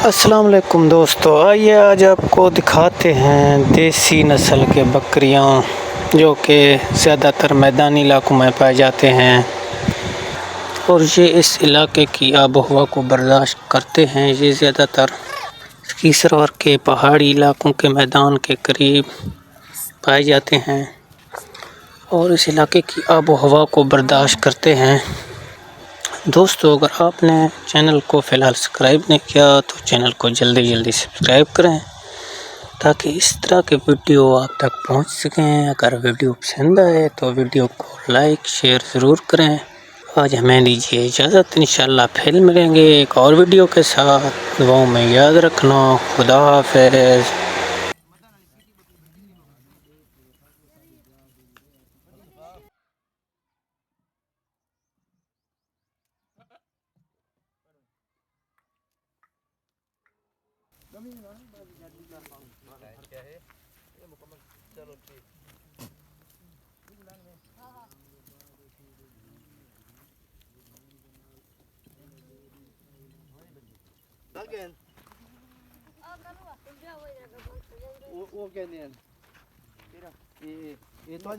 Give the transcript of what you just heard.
अस्सलाम वालेकुम दोस्तों, आइए आज आपको दिखाते हैं देसी नस्ल के बकरियां जो कि ज़्यादातर मैदानी इलाकों में पाए जाते हैं और ये इस इलाके की आबो हवा को बर्दाश्त करते हैं। ये ज़्यादातर कीसरवार के पहाड़ी इलाकों के मैदान के करीब पाए जाते हैं और इस इलाके की आबो हवा को बर्दाश्त करते हैं। दोस्तों, अगर आपने चैनल को फ़िलहाल सब्सक्राइब नहीं किया तो चैनल को जल्दी सब्सक्राइब करें ताकि इस तरह के वीडियो आप तक पहुंच सकें। अगर वीडियो पसंद आए तो वीडियो को लाइक शेयर ज़रूर करें। आज हमें दीजिए इजाज़त, इंशाल्लाह फिर मिलेंगे एक और वीडियो के साथ। दुआओं में याद रखना। खुदा हाफ़िज़। वो कहने हैं ये तो